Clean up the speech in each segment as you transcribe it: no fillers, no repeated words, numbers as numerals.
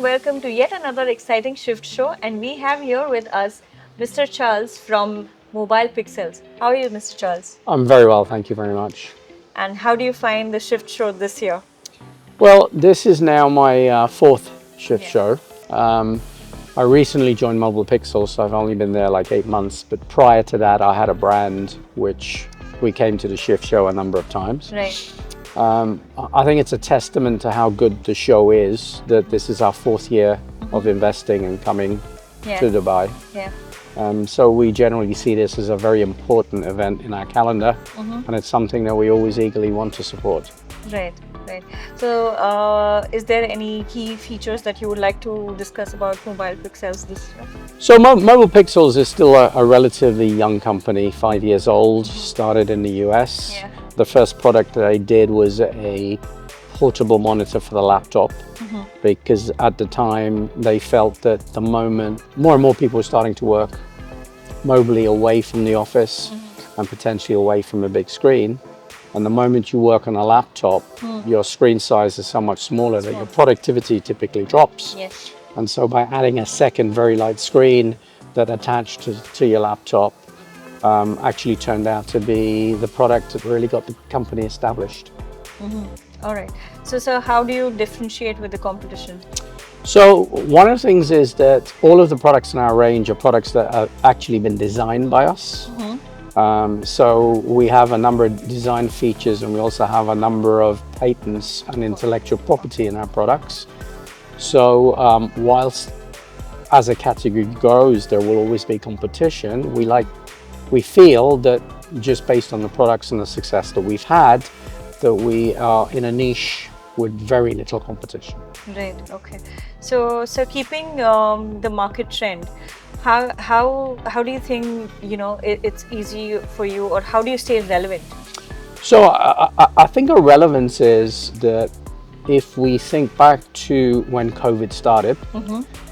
welcome to yet another exciting Shift Show. And we have here with us Mr. Charles from Mobile Pixels. How are you, Mr. Charles? I'm very well, thank you very much. And how do you find the Shift Show this year? Well, this is now my fourth shift Yeah. show. I recently joined Mobile Pixels, so I've only been there like 8 months. But prior to that, I had a brand which we came to the shift show a number of times. Right. I think it's a testament to how good the show is that this is our fourth year of investing and coming to Dubai. Yeah. So we generally see this as a very important event in our calendar, and it's something that we always eagerly want to support. Right. Right. So, is there any key features that you would like to discuss about Mobile Pixels this year? So Mobile Pixels is still a relatively young company, 5 years old, started in the US. Yeah. The first product that I did was a portable monitor for the laptop, because at the time they felt that the moment more and more people were starting to work mobily away from the office and potentially away from a big screen. And the moment you work on a laptop, your screen size is so much smaller that your productivity typically drops. Yes. And so by adding a second very light screen that attached to your laptop actually turned out to be the product that really got the company established. All right. So how do you differentiate with the competition? So one of the things is that all of the products in our range are products that have actually been designed by us. So we have a number of design features, and we also have a number of patents and intellectual property in our products. So whilst as a category grows, there will always be competition, we feel that just based on the products and the success that we've had, that we are in a niche with very little competition. Right. Okay. So keeping the market trend, how do you think it's easy for you, or how do you stay relevant? So I think our relevance is that if we think back to when COVID started,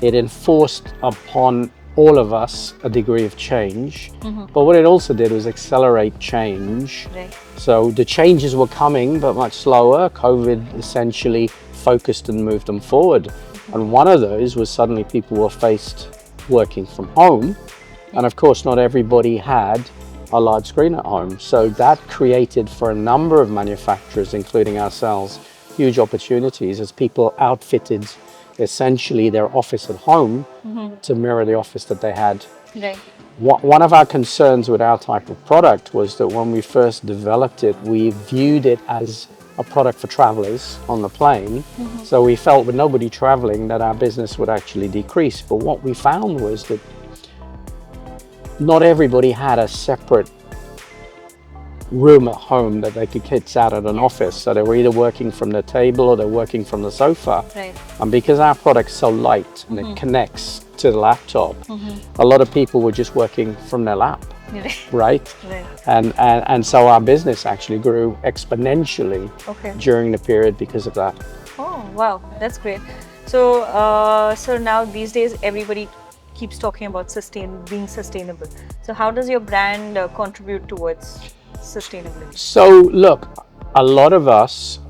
it enforced upon all of us a degree of change. But what it also did was accelerate change. Right. So the changes were coming, but much slower. COVID essentially focused and moved them forward. And one of those was suddenly people were faced working from home. And of course, not everybody had a large screen at home. So that created for a number of manufacturers, including ourselves, huge opportunities as people outfitted essentially their office at home to mirror the office that they had. Right. One of our concerns with our type of product was that when we first developed it, we viewed it as a product for travelers on the plane. So we felt with nobody traveling that our business would actually decrease. But what we found was that not everybody had a separate room at home that they could kids out at an office. So they were either working from the table or they're working from the sofa. Right. And because our product's so light and it connects to the laptop, a lot of people were just working from their lap, right? Right. And so our business actually grew exponentially Okay. during the period because of that. Oh wow, that's great. So so now these days everybody keeps talking about being sustainable. So how does your brand contribute towards sustainability? So look, a lot of us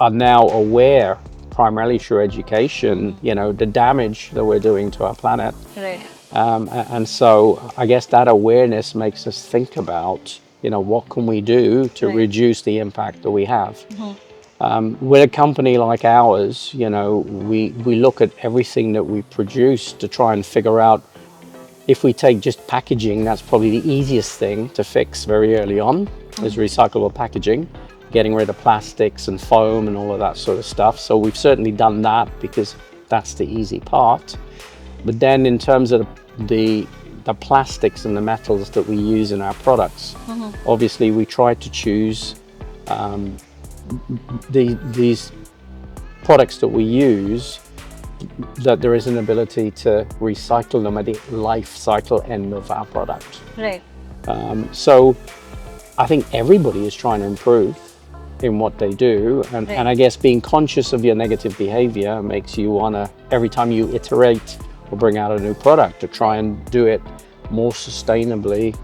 are now aware, primarily through education, the damage that we're doing to our planet. Right. And so I guess that awareness makes us think about, what can we do to reduce the impact that we have. With a company like ours, we look at everything that we produce to try and figure out, if we take just packaging, that's probably the easiest thing to fix very early on, is recyclable packaging, getting rid of plastics and foam and all of that sort of stuff. So we've certainly done that because that's the easy part. But then in terms of the plastics and the metals that we use in our products, obviously we try to choose these products that we use that there is an ability to recycle them at the life cycle end of our product. Right. So I think everybody is trying to improve in what they do, and I guess being conscious of your negative behavior makes you want to, every time you iterate or bring out a new product, to try and do it more sustainably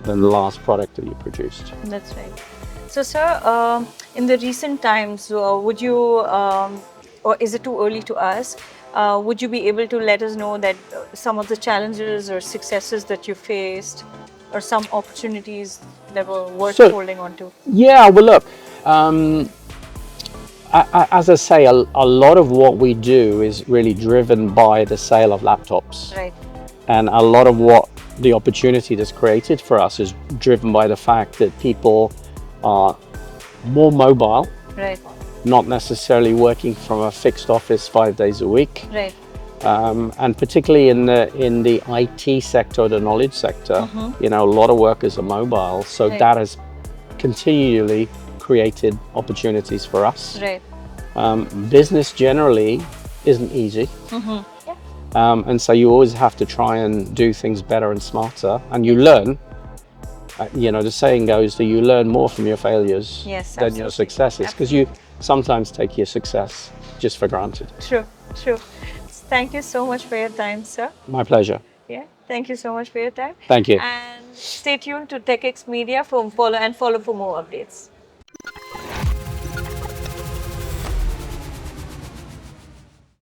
than the last product that you produced. That's right. So sir, in the recent times, would you, or is it too early to ask, would you be able to let us know that some of the challenges or successes that you faced, or some opportunities that were worth So, holding on to? yeah, well, look, as I say, a lot of what we do is really driven by the sale of laptops. Right, And a lot of what the opportunity that's created for us is driven by the fact that people are more mobile, right, not necessarily working from a fixed office 5 days a week. right, And particularly in the IT sector, the knowledge sector, you know, a lot of workers are mobile. So Right. that has continually created opportunities for us. right. Business generally isn't easy. And so you always have to try and do things better and smarter. And you learn, you know, the saying goes that you learn more from your failures Yes, than your absolutely. successes, because you sometimes take your success just for granted. True, true. Thank you so much for your time, sir. My pleasure. Yeah, thank you so much for your time. Thank you. And stay tuned to TechXMedia for follow for more updates.